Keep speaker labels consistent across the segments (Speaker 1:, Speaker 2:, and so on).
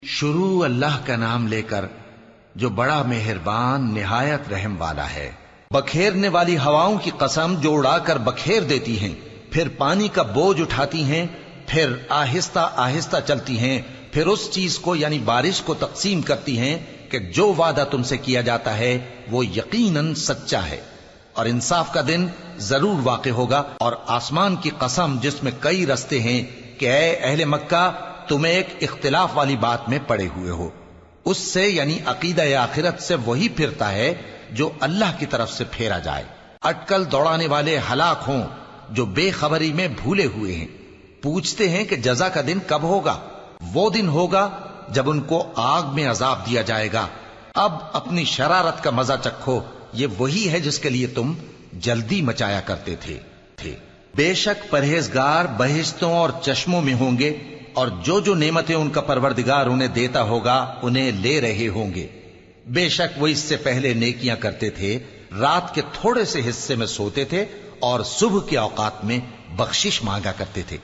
Speaker 1: شروع اللہ کا نام لے کر جو بڑا مہربان نہایت رحم والا ہے۔ بکھیرنے والی ہواؤں کی قسم جو اڑا کر بکھیر دیتی ہیں، پھر پانی کا بوجھ اٹھاتی ہیں، پھر آہستہ آہستہ چلتی ہیں، پھر اس چیز کو یعنی بارش کو تقسیم کرتی ہیں کہ جو وعدہ تم سے کیا جاتا ہے وہ یقیناً سچا ہے، اور انصاف کا دن ضرور واقع ہوگا۔ اور آسمان کی قسم جس میں کئی رستے ہیں کہ اے اہل مکہ تم ایک اختلاف والی بات میں پڑے ہوئے ہو، اس سے یعنی عقیدہ آخرت سے وہی پھرتا ہے جو اللہ کی طرف سے پھیرا جائے۔ اٹکل دوڑانے والے ہلاک ہوں جو بے خبری میں بھولے ہوئے ہیں، پوچھتے ہیں کہ جزا کا دن کب ہوگا؟ وہ دن ہوگا جب ان کو آگ میں عذاب دیا جائے گا۔ اب اپنی شرارت کا مزہ چکھو، یہ وہی ہے جس کے لیے تم جلدی مچایا کرتے تھے۔ بے شک پرہیزگار بہشتوں اور چشموں میں ہوں گے، اور جو نعمتیں ان کا پروردگار انہیں دیتا ہوگا انہیں لے رہے ہوں گے۔ بے شک وہ اس سے پہلے نیکیاں کرتے تھے، رات کے تھوڑے سے حصے میں سوتے تھے اور صبح کے اوقات میں بخشش مانگا کرتے تھے،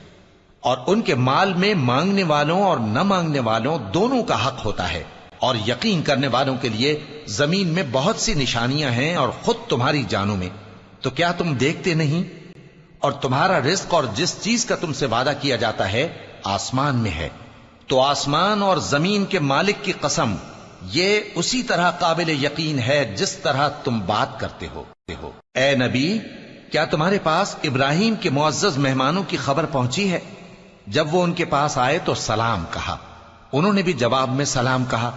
Speaker 1: اور ان کے مال میں مانگنے والوں اور نہ مانگنے والوں دونوں کا حق ہوتا ہے۔ اور یقین کرنے والوں کے لیے زمین میں بہت سی نشانیاں ہیں اور خود تمہاری جانوں میں، تو کیا تم دیکھتے نہیں؟ اور تمہارا رزق اور جس چیز کا تم سے وعدہ کیا جاتا ہے آسمان میں ہے، تو آسمان اور زمین کے مالک کی قسم یہ اسی طرح قابل یقین ہے جس طرح تم بات کرتے ہو۔ اے نبی، کیا تمہارے پاس ابراہیم کے معزز مہمانوں کی خبر پہنچی ہے؟ جب وہ ان کے پاس آئے تو سلام کہا، انہوں نے بھی جواب میں سلام کہا۔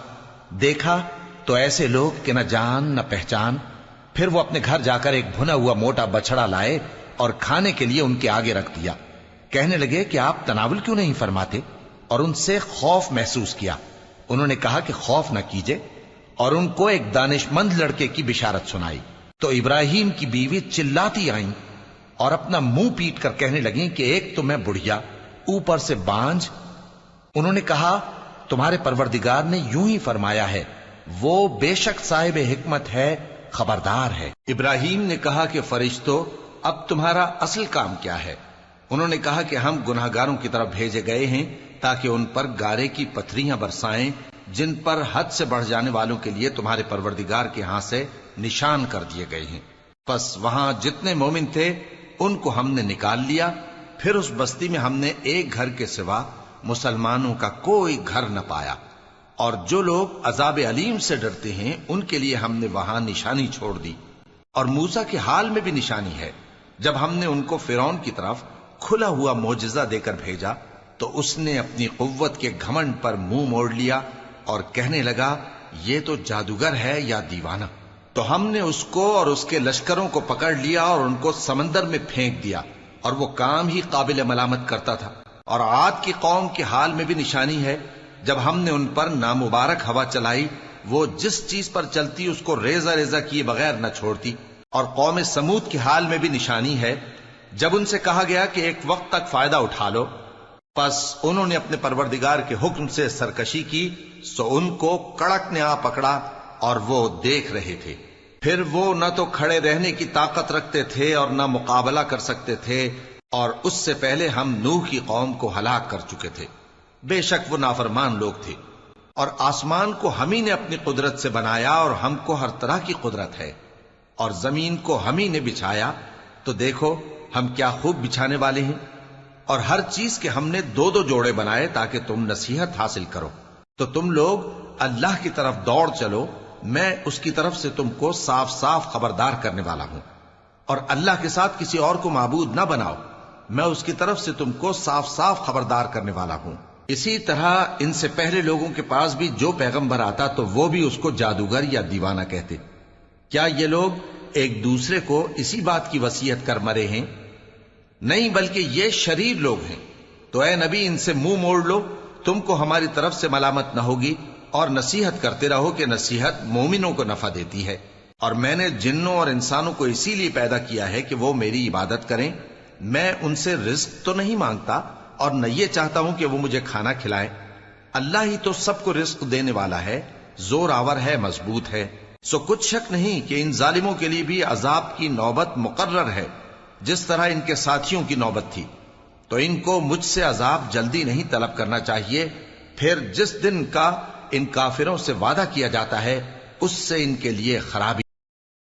Speaker 1: دیکھا تو ایسے لوگ کہ نہ جان نہ پہچان۔ پھر وہ اپنے گھر جا کر ایک بھنا ہوا موٹا بچڑا لائے اور کھانے کے لیے ان کے آگے رکھ دیا۔ کہنے لگے کہ آپ تناول کیوں نہیں فرماتے؟ اور ان سے خوف محسوس کیا۔ انہوں نے کہا کہ خوف نہ کیجے، اور ان کو ایک دانش مند لڑکے کی بشارت سنائی۔ تو ابراہیم کی بیوی چلاتی آئیں اور اپنا منہ پیٹ کر کہنے لگیں کہ ایک تو میں بڑھیا، اوپر سے بانجھ۔ انہوں نے کہا تمہارے پروردگار نے یوں ہی فرمایا ہے، وہ بے شک صاحب حکمت ہے، خبردار ہے۔ ابراہیم نے کہا کہ فرشتوں، اب تمہارا اصل کام کیا ہے؟ انہوں نے کہا کہ ہم گناہگاروں کی طرف بھیجے گئے ہیں تاکہ ان پر گارے کی پتھریاں برسائیں جن پر حد سے بڑھ جانے والوں کے لیے تمہارے پروردگار کے ہاں سے نشان کر دیے گئے ہیں۔ پس وہاں جتنے مومن تھے ان کو ہم نے نکال لیا، پھر اس بستی میں ہم نے ایک گھر کے سوا مسلمانوں کا کوئی گھر نہ پایا، اور جو لوگ عذاب علیم سے ڈرتے ہیں ان کے لیے ہم نے وہاں نشانی چھوڑ دی۔ اور موسیٰ کے حال میں بھی نشانی ہے، جب ہم نے ان کو فرعون کی طرف کھلا ہوا معجزہ دے کر بھیجا تو اس نے اپنی قوت کے گھمنڈ پر منہ موڑ لیا اور کہنے لگا یہ تو جادوگر ہے یا دیوانہ۔ تو ہم نے اس کو اور اس کے لشکروں کو پکڑ لیا اور ان کو سمندر میں پھینک دیا، اور وہ کام ہی قابل ملامت کرتا تھا۔ اور عاد کی قوم کے حال میں بھی نشانی ہے، جب ہم نے ان پر نامبارک ہوا چلائی، وہ جس چیز پر چلتی اس کو ریزہ ریزہ کیے بغیر نہ چھوڑتی۔ اور قوم سمود کے حال میں بھی نشانی ہے، جب ان سے کہا گیا کہ ایک وقت تک فائدہ اٹھا لو، پس انہوں نے اپنے پروردگار کے حکم سے سرکشی کی، سو ان کو کڑک نے آ پکڑا اور وہ دیکھ رہے تھے۔ پھر وہ نہ تو کھڑے رہنے کی طاقت رکھتے تھے اور نہ مقابلہ کر سکتے تھے، اور اس سے پہلے ہم نوح کی قوم کو ہلاک کر چکے تھے۔ بے شک وہ نافرمان لوگ تھے۔ اور آسمان کو ہم ہی نے اپنی قدرت سے بنایا، اور ہم کو ہر طرح کی قدرت ہے، اور زمین کو ہم ہی نے بچھایا، تو دیکھو ہم کیا خوب بچھانے والے ہیں۔ اور ہر چیز کے ہم نے دو دو جوڑے بنائے تاکہ تم نصیحت حاصل کرو۔ تو تم لوگ اللہ کی طرف دوڑ چلو، میں اس کی طرف سے تم کو صاف صاف خبردار کرنے والا ہوں۔ اور اللہ کے ساتھ کسی اور کو معبود نہ بناؤ، میں اس کی طرف سے تم کو صاف صاف خبردار کرنے والا ہوں۔ اسی طرح ان سے پہلے لوگوں کے پاس بھی جو پیغمبر آتا تو وہ بھی اس کو جادوگر یا دیوانہ کہتے۔ کیا یہ لوگ ایک دوسرے کو اسی بات کی وصیت کر مرے ہیں؟ نہیں، بلکہ یہ شریر لوگ ہیں۔ تو اے نبی ان سے منہ موڑ لو، تم کو ہماری طرف سے ملامت نہ ہوگی، اور نصیحت کرتے رہو کہ نصیحت مومنوں کو نفع دیتی ہے۔ اور میں نے جنوں اور انسانوں کو اسی لیے پیدا کیا ہے کہ وہ میری عبادت کریں۔ میں ان سے رزق تو نہیں مانگتا، اور نہ یہ چاہتا ہوں کہ وہ مجھے کھانا کھلائیں۔ اللہ ہی تو سب کو رزق دینے والا ہے، زور آور ہے، مضبوط ہے۔ سو کچھ شک نہیں کہ ان ظالموں کے لیے بھی عذاب کی نوبت مقرر ہے، جس طرح ان کے ساتھیوں کی نوبت تھی۔ تو ان کو مجھ سے عذاب جلدی نہیں طلب کرنا چاہیے، پھر جس دن کا ان کافروں سے وعدہ کیا جاتا ہے اس سے ان کے لیے خرابی